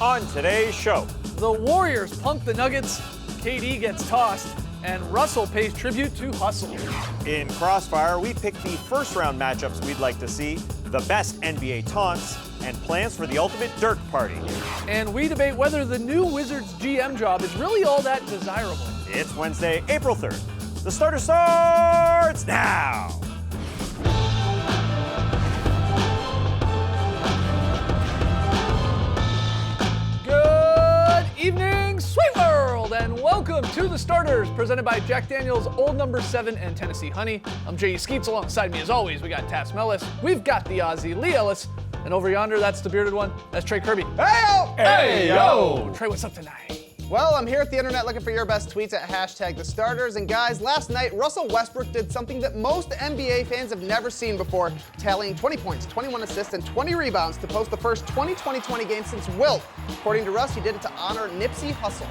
On today's show, The Warriors pump the Nuggets, KD gets tossed, and Russell pays tribute to hustle. in Crossfire, we pick the first-round matchups we'd like to see, the best NBA taunts, and plans for the ultimate Dirk party. And we debate whether the new Wizards GM job is really all that desirable. It's Wednesday, April 3rd. The starter starts now. Good evening, Sweet World, and welcome to The Starters, presented by Jack Daniels, Old Number 7, and Tennessee Honey. I'm J.E. Skeets. Alongside me, as always, we got Tass Mellis, we've got the Aussie Lee Ellis, and over yonder, that's the bearded one, that's Trey Kirby. Hey-o! Hey, yo! Trey, what's up tonight? Well, I'm here at the internet looking for your best tweets at #TheStarters. And guys, last night, Russell Westbrook did something that most NBA fans have never seen before, tallying 20 points, 21 assists, and 20 rebounds to post the first 20-20-20 game since Wilt. According to Russ, he did it to honor Nipsey Hussle.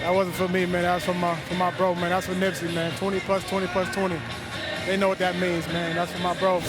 That wasn't for me, man. That was for my bro, man. That's for Nipsey, man. 20 plus 20 plus 20. They know what that means, man. That's for my bro.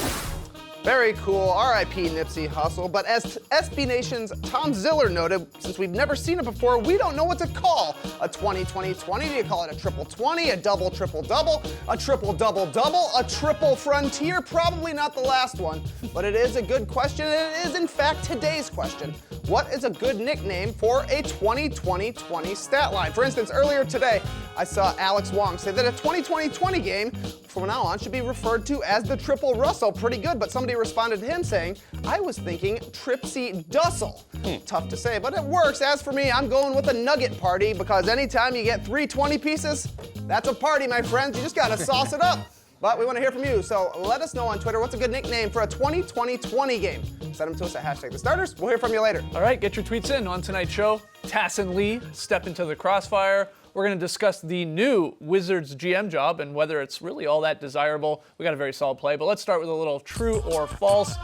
Very cool. R.I.P. Nipsey Hussle. But as SB Nation's Tom Ziller noted, since we've never seen it before, we don't know what to call a 20-20-20. Do you call it a triple 20, a double triple double, a triple double double, a triple frontier? Probably not the last one, but it is a good question, and it is in fact today's question. What is a good nickname for a 20-20-20 stat line? For instance, earlier today, I saw Alex Wong say that a 20-20-20 game from now on should be referred to as the Triple Russell. Pretty good, but somebody responded to him saying, I was thinking Tripsy Dussel. Tough to say, but it works. As for me, I'm going with a nugget party because anytime you get 3 20 pieces, that's a party, my friends. You just gotta sauce it up. But we want to hear from you, so let us know on Twitter what's a good nickname for a 20-20-20 game. Send them to us at #TheStarters. We'll hear from you later. All right, get your tweets in. On tonight's show, Tass and Lee step into the crossfire. We're going to discuss the new Wizards GM job and whether it's really all that desirable. We got a very solid play, but let's start with a little true or false.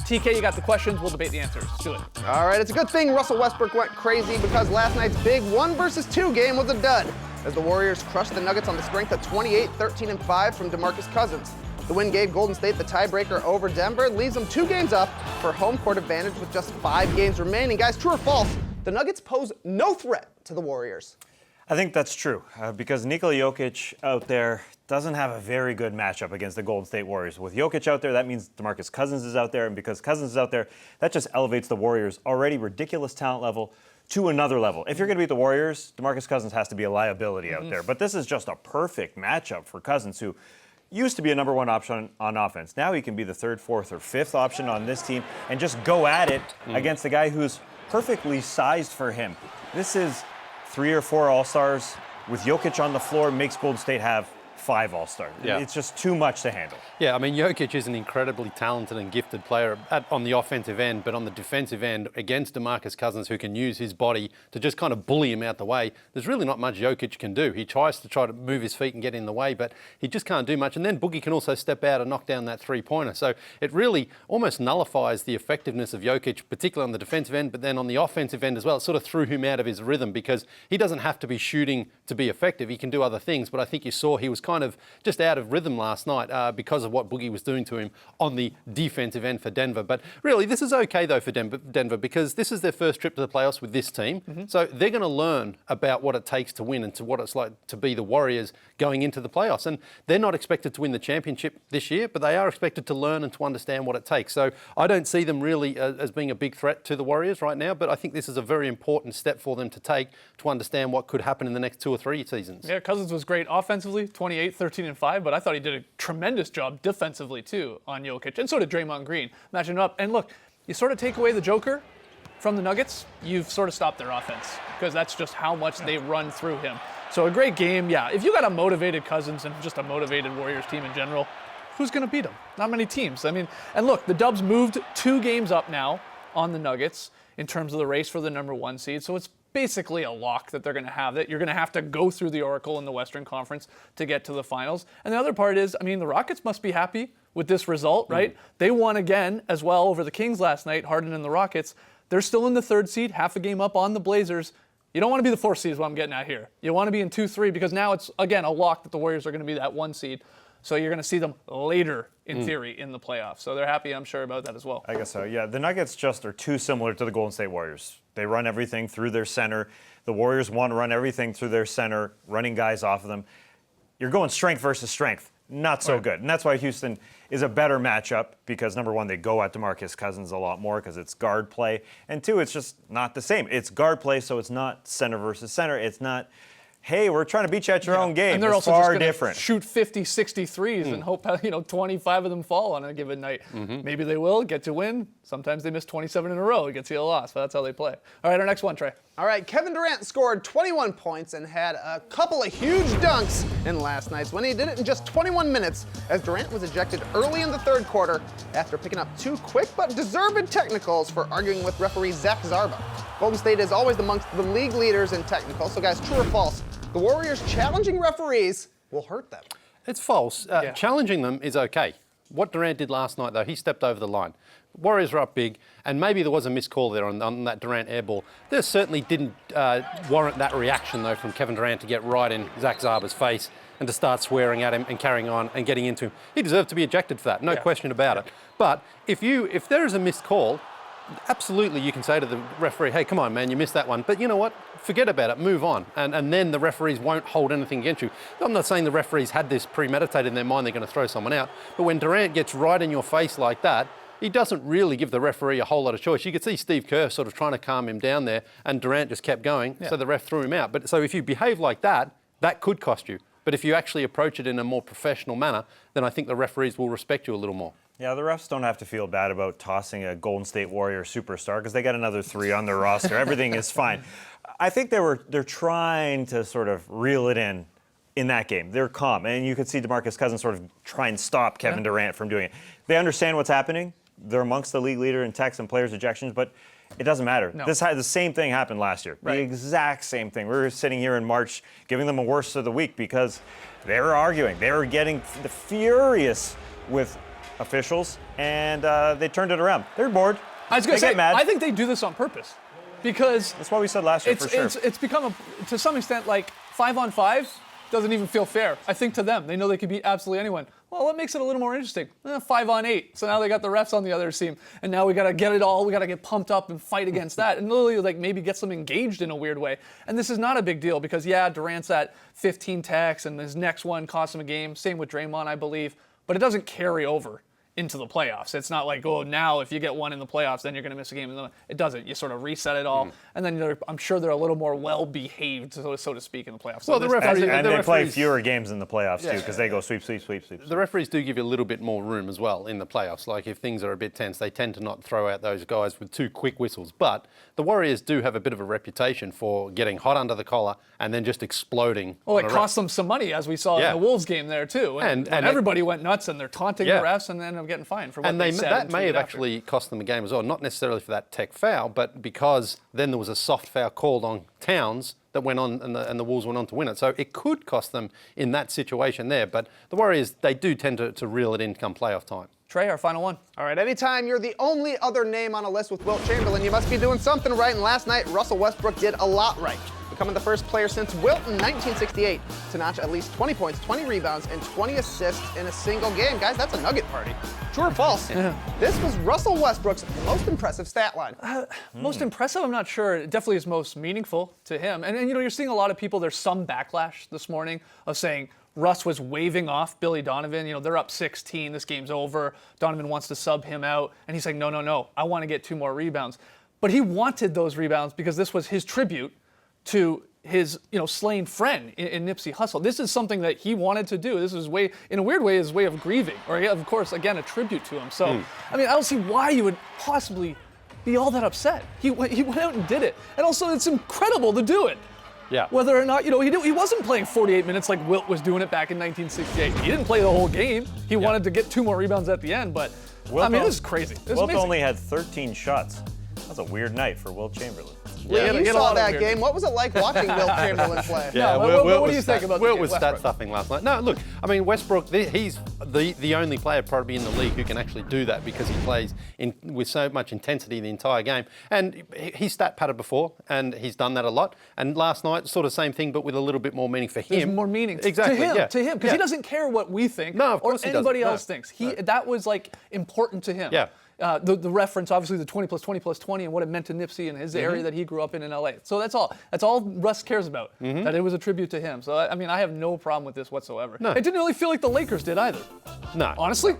TK, you got the questions. We'll debate the answers. Let's do it. All right, it's a good thing Russell Westbrook went crazy because last night's big 1 versus 2 game was a dud, as the Warriors crushed the Nuggets on the strength of 28, 13, and 5 from DeMarcus Cousins. The win gave Golden State the tiebreaker over Denver and leaves them 2 games up for home court advantage with just 5 games remaining. Guys, true or false, the Nuggets pose no threat to the Warriors. I think that's true because Nikola Jokic out there doesn't have a very good matchup against the Golden State Warriors. With Jokic out there, that means DeMarcus Cousins is out there, and because Cousins is out there, that just elevates the Warriors' already ridiculous talent level to another level. If you're going to beat the Warriors, DeMarcus Cousins has to be a liability out there. But this is just a perfect matchup for Cousins, who used to be a number 1 option on offense. Now he can be the 3rd, 4th, or 5th option on this team and just go at it against a guy who's perfectly sized for him. This is 3 or 4 All-Stars with Jokic on the floor makes Golden State have 5 All-Stars. Yeah. It's just too much to handle. Yeah, I mean, Jokic is an incredibly talented and gifted player on the offensive end, but on the defensive end, against DeMarcus Cousins, who can use his body to just kind of bully him out the way, there's really not much Jokic can do. He tries to move his feet and get in the way, but he just can't do much. And then Boogie can also step out and knock down that 3-pointer. So it really almost nullifies the effectiveness of Jokic, particularly on the defensive end, but then on the offensive end as well. It sort of threw him out of his rhythm because he doesn't have to be shooting to be effective. He can do other things, but I think you saw he was kind of just out of rhythm last night because of what Boogie was doing to him on the defensive end for Denver. But really, this is okay, though, for Denver because this is their first trip to the playoffs with this team. So they're going to learn about what it takes to win and to what it's like to be the Warriors going into the playoffs. And they're not expected to win the championship this year, but they are expected to learn and to understand what it takes. So I don't see them really as being a big threat to the Warriors right now, but I think this is a very important step for them to take to understand what could happen in the next 2 or 3 seasons. Yeah, Cousins was great offensively, 28, 13, and 5, but I thought he did a tremendous job defensively, too, on Jokic, and so did Draymond Green, matching up. And look, you sort of take away the Joker from the Nuggets, you've sort of stopped their offense, because that's just how much they run through him. So a great game, yeah. If you got a motivated Cousins and just a motivated Warriors team in general, who's going to beat them? Not many teams. I mean, and look, the Dubs moved 2 games up now on the Nuggets in terms of the race for the number 1 seed, so it's basically a lock that they're going to have that. You're going to have to go through the Oracle in the Western Conference to get to the finals. And the other part is, I mean, the Rockets must be happy with this result, right? They won again as well over the Kings last night, Harden and the Rockets. They're still in the 3rd seed, half a game up on the Blazers. You don't want to be the 4th seed is what I'm getting at here. You want to be in 2-3 because now it's, again, a lock that the Warriors are going to be that 1 seed. So you're going to see them later, in theory, in the playoffs. So they're happy, I'm sure, about that as well. I guess so, yeah. The Nuggets just are too similar to the Golden State Warriors. They run everything through their center. The Warriors want to run everything through their center, running guys off of them. You're going strength versus strength. Not so good. And that's why Houston is a better matchup because, number one, they go at DeMarcus Cousins a lot more because it's guard play. And two, it's just not the same. It's guard play, so it's not center versus center. It's not, hey, we're trying to beat you at your own game. And they're it's also far just going different. to shoot 50, 60 threes and hope 25 of them fall on a given night. Maybe they will get to win. Sometimes they miss 27 in a row. It gets you a loss, but that's how they play. All right, our next one, Trey. All right, Kevin Durant scored 21 points and had a couple of huge dunks in last night's win. He did it in just 21 minutes as Durant was ejected early in the third quarter after picking up 2 quick but deserved technicals for arguing with referee Zach Zarba. Golden State is always amongst the league leaders in technicals, so guys, true or false? The Warriors challenging referees will hurt them. It's false. Challenging them is okay. What Durant did last night, though, he stepped over the line. Warriors are up big, and maybe there was a missed call there on that Durant air ball. There certainly didn't warrant that reaction, though, from Kevin Durant to get right in Zach Zarba's face and to start swearing at him and carrying on and getting into him. He deserved to be ejected for that, no question about it. But if there is a missed call, absolutely you can say to the referee, hey, come on, man, you missed that one. But you know what? Forget about it, move on. And then the referees won't hold anything against you. I'm not saying the referees had this premeditated in their mind, they're going to throw someone out. But when Durant gets right in your face like that, he doesn't really give the referee a whole lot of choice. You could see Steve Kerr sort of trying to calm him down there, and Durant just kept going, so the ref threw him out. But so if you behave like that, that could cost you. But if you actually approach it in a more professional manner, then I think the referees will respect you a little more. Yeah, the refs don't have to feel bad about tossing a Golden State Warrior superstar because they got another 3 on their roster. Everything is fine. I think they're trying to sort of reel it in that game. They're calm, and you could see DeMarcus Cousins sort of try and stop Kevin Durant from doing it. They understand what's happening. They're amongst the league leader in techs and players' ejections, but it doesn't matter. No. The same thing happened last year. Right. The exact same thing. We were sitting here in March giving them a worst of the week because they were arguing. They were getting furious with officials, and they turned it around. They're bored. I was going to say, get mad. I think they do this on purpose because That's what we said last year, for sure. it's become, to some extent, like 5-on-5 doesn't even feel fair. I think to them, they know they could beat absolutely anyone. Well, what makes it a little more interesting? 5-on-8. So now they got the refs on the other team, and now we got to get it all. We got to get pumped up and fight against that, and literally like maybe get them engaged in a weird way. And this is not a big deal because Durant's at 15 techs, and his next one cost him a game. Same with Draymond, I believe, but it doesn't carry over into the playoffs. It's not like, oh, now if you get one in the playoffs, then you're going to miss a game. It doesn't. You sort of reset it all, and then I'm sure they're a little more well-behaved, so to speak, in the playoffs. Well, the referees, And the they play referees- fewer games in the playoffs, too, because they go sweep, sweep, sweep, sweep. The referees do give you a little bit more room as well in the playoffs. Like if things are a bit tense, they tend to not throw out those guys with 2 quick whistles. But the Warriors do have a bit of a reputation for getting hot under the collar and then just exploding. Well, on it a cost them some money, as we saw in the Wolves game there, too. And everybody went nuts, and they're taunting the refs, and then they're getting fined for what they said. That may have after. actually cost them a game as well, not necessarily for that tech foul, but because then there was a soft foul called on Towns that went on, and the Wolves went on to win it. So it could cost them in that situation there. But the Warriors, they do tend to reel it in come playoff time. Trey, our final one. All right, anytime you're the only other name on a list with Wilt Chamberlain, you must be doing something right. And last night, Russell Westbrook did a lot right, becoming the first player since Wilt in 1968 to notch at least 20 points, 20 rebounds, and 20 assists in a single game. Guys, that's a nugget party. True or false? This was Russell Westbrook's most impressive stat line. Most impressive, I'm not sure. It definitely is most meaningful to him. And you're seeing a lot of people, there's some backlash this morning of saying Russ was waving off Billy Donovan. They're up 16, this game's over. Donovan wants to sub him out. And he's like, no, I want to get 2 more rebounds. But he wanted those rebounds because this was his tribute to his slain friend in Nipsey Hussle. This is something that he wanted to do. This is in a weird way, his way of grieving, or of course, again, a tribute to him. So, I don't see why you would possibly be all that upset. He went out and did it. And also, it's incredible to do it. Yeah. Whether or not, he wasn't playing 48 minutes like Wilt was doing it back in 1968. He didn't play the whole game. He wanted to get 2 more rebounds at the end, but Wilt this is crazy. This is Wilt amazing. only had 13 shots. That's a weird night for Wilt Chamberlain. Lee, Yeah, you get a saw lot of that here. game. What was it like watching Wilt Chamberlain play? No, what do you think about the Wilt game, was stat Westbrook? stuffing last night. No, look, I mean Westbrook, he's the only player probably in the league who can actually do that because he plays with so much intensity the entire game. And he's stat padded before, and he's done that a lot. And last night, sort of same thing, but with a little bit more meaning for him. There's more meaning exactly to him, because he doesn't care what we think No, of or course he anybody doesn't. else thinks. That was like important to him. Yeah. The reference, obviously, the 20 plus 20 plus 20 and what it meant to Nipsey and his area that he grew up in LA. So that's all. That's all Russ cares about. That it was a tribute to him. So I mean, I have no problem with this whatsoever. No. It didn't really feel like the Lakers did either. No. Honestly,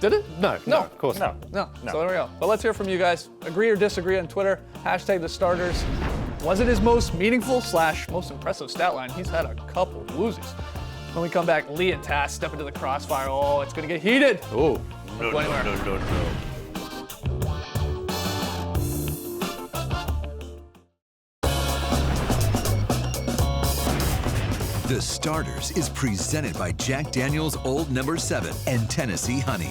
did it? No, of course No. not. No. So there we go. But let's hear from you guys. Agree or disagree on Twitter. Hashtag the starters. Was it his most meaningful / most impressive stat line? He's had a couple of woozies. When we come back, Lee and Tass step into the crossfire. Oh, it's going to get heated. Oh, Go anywhere. no. The Starters is presented by Jack Daniel's Old No. 7 and Tennessee Honey.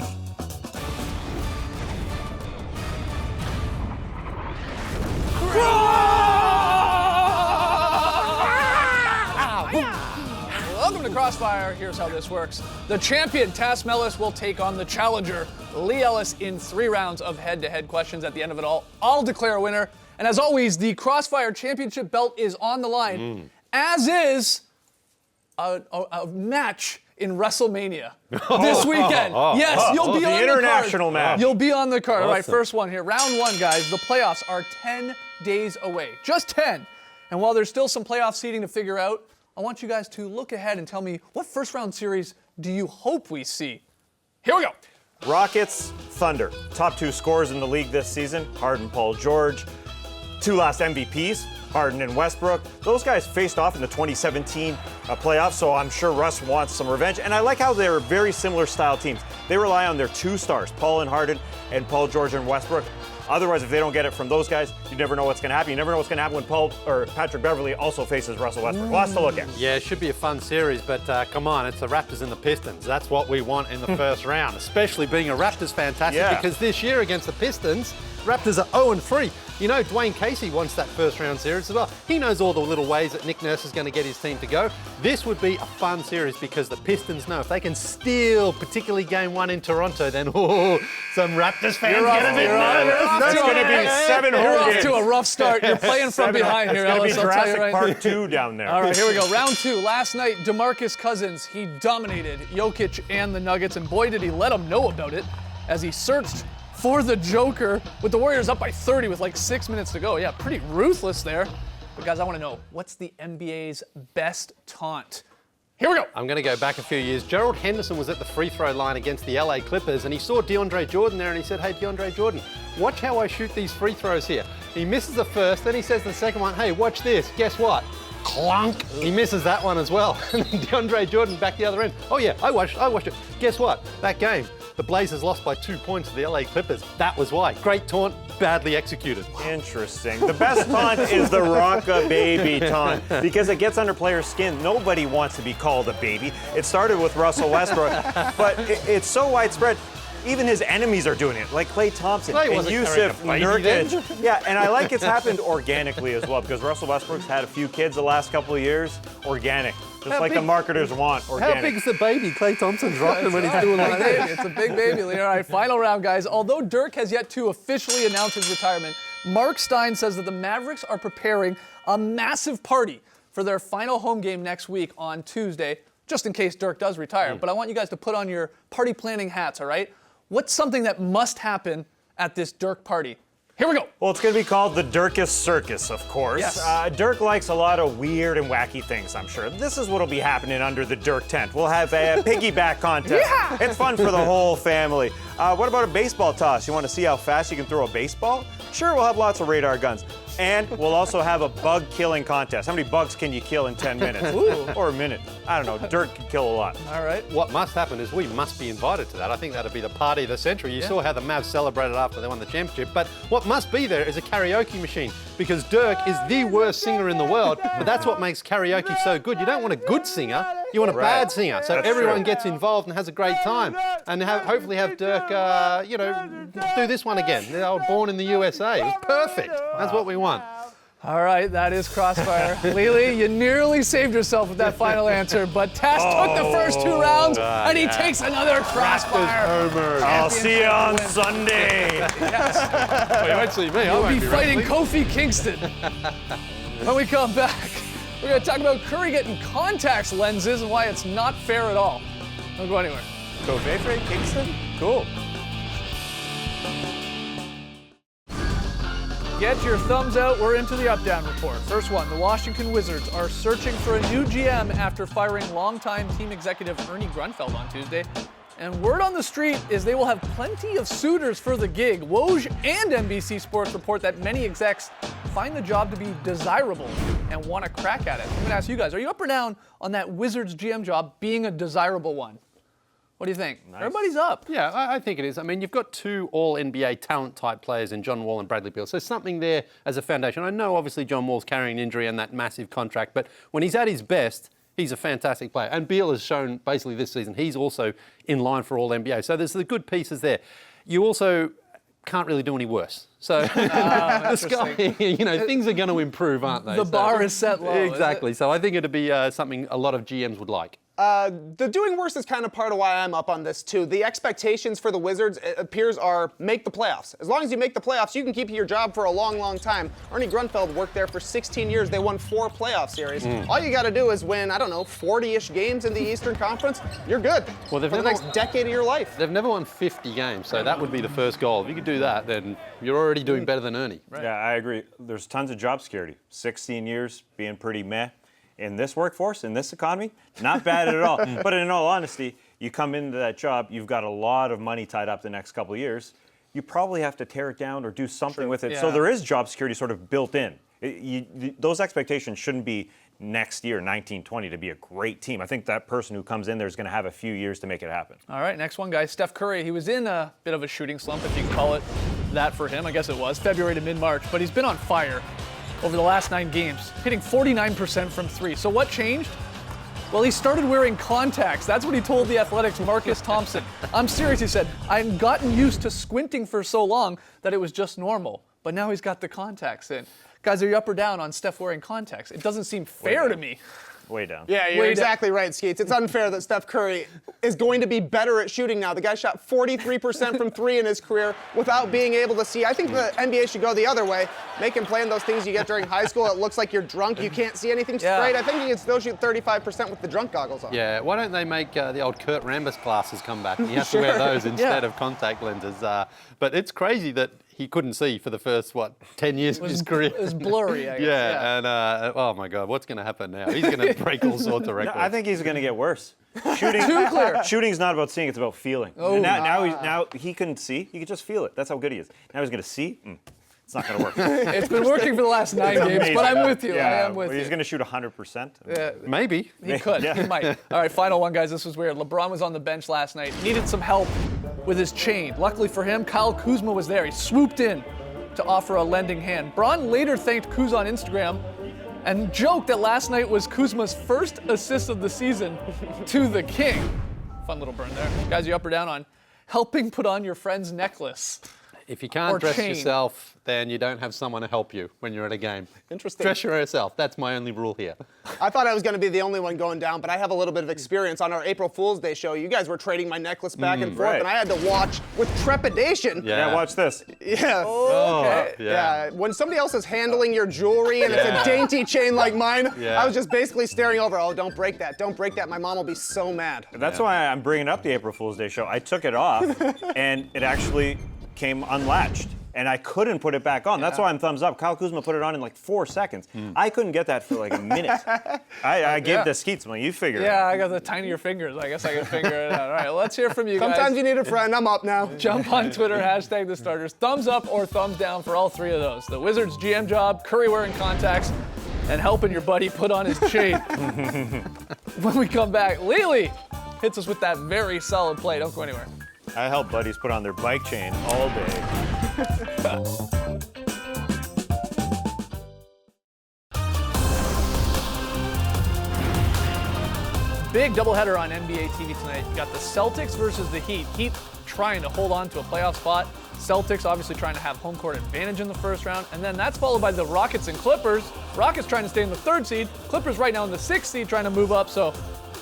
Welcome to Crossfire. Here's how this works. The champion, Tass Mellis, will take on the challenger, Lee Ellis, in 3 rounds of head-to-head questions. At the end of it all, I'll declare a winner. And as always, the Crossfire championship belt is on the line, as is a match in WrestleMania this weekend. Yes, you'll be the on the international card. match. You'll be on the card. All right, Awesome. first one here. Round 1, guys. The playoffs are 10 days away. Just 10. And while there's still some playoff seeding to figure out, I want you guys to look ahead and tell me, what first round series do you hope we see? Here we go. Rockets, Thunder. Top 2 scorers in the league this season. Harden, Paul George. 2 last MVPs. Harden and Westbrook. Those guys faced off in the 2017 playoffs, so I'm sure Russ wants some revenge. And I like how they're very similar style teams. They rely on their 2 stars, Paul and Harden and Paul George and Westbrook. Otherwise, if they don't get it from those guys, you never know what's going to happen. You never know what's going to happen when Patrick Beverly also faces Russell Westbrook. Lots to look at. Yeah, it should be a fun series, but come on, it's the Raptors and the Pistons. That's what we want in the first round, especially being a Raptors fantastic Yeah. because this year against the Pistons, Raptors are 0-3. You know, Dwayne Casey wants that first round series as well. He knows all the little ways that Nick Nurse is going to get his team to go. This would be a fun series because the Pistons know if they can steal, particularly game 1 in Toronto, then some Raptors fans get a bit nervous. That's going to be 7 You're home off games. to a rough start. You're playing from behind here, It's going Ellis. to be I'll tell you Jurassic right Park 2 down there. All right, here we go. Round 2. Last night, DeMarcus Cousins, he dominated Jokic and the Nuggets, and boy, did he let them know about it as he searched for the Joker with the Warriors up by 30 with like 6 minutes to go. Yeah, pretty ruthless there. But guys, I want to know, what's the NBA's best taunt? Here we go. I'm going to go back a few years. Gerald Henderson was at the free throw line against the LA Clippers and he saw DeAndre Jordan there and he said, hey, DeAndre Jordan, watch how I shoot these free throws here. He misses the first, then he says the second one, hey, watch this. Guess what? Clunk. He misses that one as well. And then DeAndre Jordan back the other end. Oh yeah, I watched it. Guess what? That game, the Blazers lost by 2 points to the LA Clippers. That was why. Great taunt, badly executed. Interesting. The best taunt is the Rocka baby taunt because it gets under players' skin. Nobody wants to be called a baby. It started with Russell Westbrook, but it's so widespread. Even his enemies are doing it, like Klay Thompson Klay and wasn't Yusuf carrying a baby then. Nurkic. Yeah, and I like it's happened organically as well because Russell Westbrook's had a few kids the last couple of years. Organic, just How like the big- marketers want. Organic. How big is the baby Klay Thompson's rocking when he's doing like Baby, that? it's a big baby, Lee. All right, final round, guys. Although Dirk has yet to officially announce his retirement, Mark Stein says that the Mavericks are preparing a massive party for their final home game next week on Tuesday, just in case Dirk does retire. But I want you guys to put on your party planning hats, all right? What's something that must happen at this Dirk party? Here we go. Well, it's going to be called the Dirkus Circus, of course. Yes. Dirk likes a lot of weird and wacky things, I'm sure. This is what'll be happening under the Dirk tent. We'll have a piggyback contest. Yeah. It's fun for the whole family. What about a baseball toss? You want to see how fast you can throw a baseball? Sure, we'll have lots of radar guns. And we'll also have a bug killing contest. How many bugs can you kill in 10 minutes? Or a minute? I don't know. Dirk can kill a lot. All right. What must happen is we must be invited to that. I think that'll be the party of the century. You saw how the Mavs celebrated after they won the championship. But what must be there is a karaoke machine because Dirk is the worst singer in the world. But that's what makes karaoke so good. You don't want a good singer, you want a bad singer. So That's everyone true. gets involved and has a great time. And hopefully have Dirk, do this one again. The old Born in the USA. It was perfect. That's what we want. All right, that is Crossfire. Lily, you nearly saved yourself with that final answer, but Tess took the first 2 rounds, and he takes another Crossfire. I'll see you on Sunday. Well, you won't see me. I We'll won't be fighting wrestling. Kofi Kingston. When we come back, we're going to talk about Curry getting contacts lenses and why it's not fair at all. Don't go anywhere. Go Vayfrey, Kingston? Cool. Get your thumbs out. We're into the up-down report. First one, the Washington Wizards are searching for a new GM after firing longtime team executive Ernie Grunfeld on Tuesday. And word on the street is they will have plenty of suitors for the gig. Woj and NBC Sports report that many execs find the job to be desirable and want to crack at it. I'm going to ask you guys, are you up or down on that Wizards GM job being a desirable one? What do you think? Nice. Everybody's up. Yeah, I think it is. I mean, you've got 2 all-NBA talent-type players in John Wall and Bradley Beal. So something there as a foundation. I know, obviously, John Wall's carrying an injury and that massive contract, but when he's at his best, he's a fantastic player. And Beal has shown, basically, this season, he's also in line for all-NBA. So there's the good pieces there. You also can't really do any worse. So the sky, things are going to improve, aren't they? The bar is set low. Exactly. So I think it'd be something a lot of GMs would like. The doing worse is kind of part of why I'm up on this too. The expectations for the Wizards, it appears, are make the playoffs. As long as you make the playoffs, you can keep your job for a long, long time. Ernie Grunfeld worked there for 16 years. They won 4 playoff series. All you got to do is win, 40-ish games in the Eastern Conference. You're good Well, they've for the never- next decade of your life. They've never won 50 games, so that would be the first goal. If you could do that, then you're already doing better than Ernie. Yeah, I agree. There's tons of job security. 16 years being pretty meh. In this workforce, in this economy, not bad at all. But in all honesty, you come into that job, you've got a lot of money tied up the next couple of years. You probably have to tear it down or do something with it. So Yeah. there is job security sort of built in. Those expectations shouldn't be next year, 1920, to be a great team. I think that person who comes in there is going to have a few years to make it happen. All right, next one, guys. Steph Curry. He was in a bit of a shooting slump, if you can call it that for him. I guess it was February to mid-March, but he's been on fire over the last 9 games, hitting 49% from 3. So what changed? Well, he started wearing contacts. That's what he told The Athletic's Marcus Thompson. I'm serious, he said. I've gotten used to squinting for so long that it was just normal. But now he's got the contacts in. Guys, are you up or down on Steph wearing contacts? It doesn't seem fair to me. Way down. Yeah, you're exactly right, Skeets. It's unfair that Steph Curry is going to be better at shooting now. The guy shot 43% from 3 in his career without being able to see. I think the NBA should go the other way. Make him play in those things you get during high school. It looks like you're drunk. You can't see anything straight. I think he can still shoot 35% with the drunk goggles on. Yeah, why don't they make the old Kurt Rambis glasses come back? And you have to wear those instead of contact lenses. But it's crazy that he couldn't see for the first, 10 years of his career. It was blurry, I guess. Yeah, and oh my God, what's going to happen now? He's going to break all sorts of records. I think he's going to get worse. Shooting, Shooting's not about seeing; it's about feeling. Oh, And now he can see; he can just feel it. That's how good he is. Now he's going to see. It's not going to work. It's been working for the last 9 games, but I'm with you. Yeah, I am with he's you. going to shoot 100%. Maybe. He could. He might. All right, final one, guys. This was weird. LeBron was on the bench last night. Needed some help with his chain. Luckily for him, Kyle Kuzma was there. He swooped in to offer a lending hand. Bron later thanked Kuz on Instagram and joked that last night was Kuzma's first assist of the season to the King. Fun little burn there. Guys, you up or down on helping put on your friend's necklace? If you can't Or dress chain. yourself, then you don't have someone to help you when you're at a game. Interesting. Dress yourself. That's my only rule here. I thought I was going to be the only one going down, but I have a little bit of experience. On our April Fool's Day show, you guys were trading my necklace back and forth, right. and I had to watch with trepidation. Yeah, watch this. Yeah. Okay. Yeah, when somebody else is handling your jewelry and it's a dainty chain like mine, I was just basically staring over, oh, don't break that, don't break that. My mom will be so mad. That's why I'm bringing up the April Fool's Day show. I took it off, and it actually came unlatched. And I couldn't put it back on. That's why I'm thumbs up. Kyle Kuzma put it on in like 4 seconds. I couldn't get that for like a minute. I gave the Skeets, well, you figure it Yeah, out. I got the tinier fingers. I guess I can figure it out. All right, let's hear from you guys. Sometimes you need a friend. I'm up now. Jump on Twitter, hashtag the starters. Thumbs up or thumbs down for all 3 of those. The Wizards GM job, Curry wearing contacts, and helping your buddy put on his chain. When we come back, Lily hits us with that very solid play. Don't go anywhere. I help buddies put on their bike chain all day. Big doubleheader on NBA TV tonight. You got the Celtics versus the Heat. Heat trying to hold on to a playoff spot. Celtics obviously trying to have home court advantage in the first round, and then that's followed by the Rockets and Clippers. Rockets trying to stay in the 3rd seed, Clippers right now in the 6th seed trying to move up, so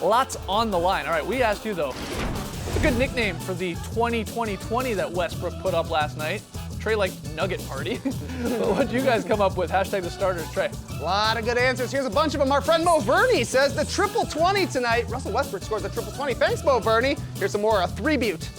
lots on the line. All right, we asked you though, what's a good nickname for the 20-20-20 that Westbrook put up last night? Trey like Nugget Party. What'd you guys come up with? Hashtag the starters, Trey. A lot of good answers. Here's a bunch of them. Our friend Mo Verney says the triple 20 tonight. Russell Westbrook scores a triple 20. Thanks, Mo Verney. Here's some more. A 3-bute.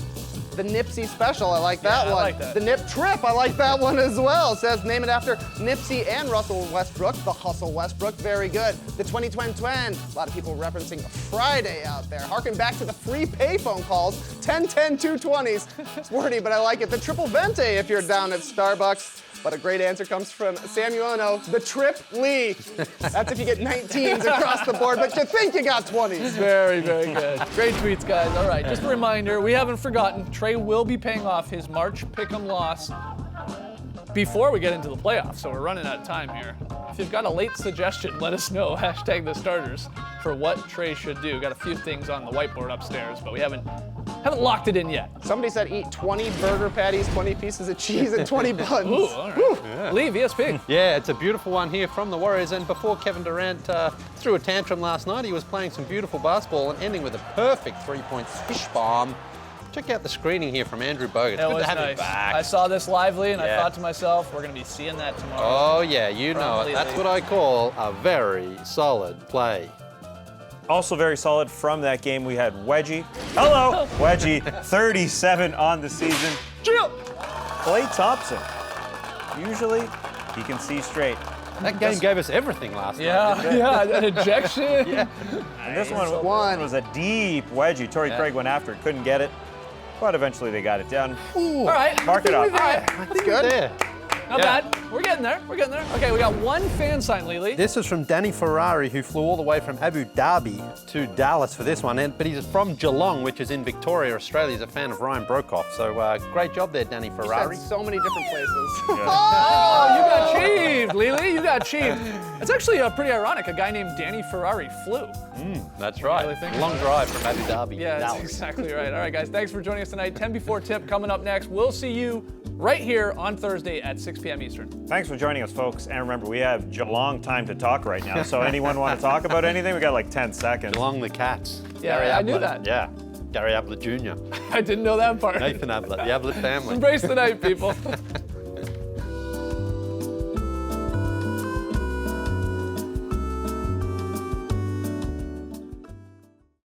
The Nipsey Special, I like that Yeah, I one. like that. The Nip Trip, I like that one as well. Says name it after Nipsey and Russell Westbrook. The Hustle Westbrook, very good. The 2020 a lot of people referencing Friday out there. Harken back to the free payphone calls, 10-10-220s. It's wordy, but I like it. The Triple Vente if you're down at Starbucks. But a great answer comes from Samuano, the Trip Lee. That's if you get 19s across the board, but you think you got 20s. Very, very good. Great tweets, guys. All right, just a reminder, we haven't forgotten, Trey will be paying off his March pick'em loss before we get into the playoffs, so we're running out of time here. If you've got a late suggestion, let us know. Hashtag the starters for what Trey should do. Got a few things on the whiteboard upstairs, but we haven't locked it in yet. Somebody said eat 20 burger patties, 20 pieces of cheese, and 20 buns. Ooh, all right. Lee, VSP. Yeah, it's a beautiful one here from the Warriors. And before Kevin Durant threw a tantrum last night, he was playing some beautiful basketball and ending with a perfect 3-point swish bomb. Check out the screening here from Andrew Bogut. That Good was to have him nice. back. I saw this lively, and I Yeah. thought to myself, we're going to be seeing that tomorrow. Oh, yeah, you know it. Lee That's Lee. what I call a very solid play. Also very solid from that game, we had Wedgie. Hello, Wedgie, 37 on the season. Klay Thompson. Usually, he can see straight. That game gave us everything last night. Yeah, an ejection. And this one One. was a deep wedgie. Torrey Craig went after it, couldn't get it. But eventually they got it down. All right. Mark it up. All right. That's good. There. Not Yeah. bad. We're getting there. We're getting there. Okay, we got one fan sign, Lily. This is from Danny Ferrari, who flew all the way from Abu Dhabi to Dallas for this one. But he's from Geelong, which is in Victoria, Australia. He's a fan of Ryan Brokoff. So great job there, Danny Said Ferrari. so many different places. Oh, you got cheeved, Lily. You got cheeved. It's actually pretty ironic. A guy named Danny Ferrari flew. That's right. really think Long drive from Abu Dhabi Yeah, to that's Dallas. exactly right. All right, guys, thanks for joining us tonight. 10 before tip coming up next. We'll see you right here on Thursday at 6 p.m. Eastern. Thanks for joining us, folks. And remember, we have Geelong time to talk right now. So anyone want to talk about anything? We got like 10 seconds. Geelong the Cats. Yeah, Gary I knew Ablett. that. Yeah. Gary Ablett Jr. I didn't know that part. Nathan Ablett, the Ablett family. Embrace the night, people.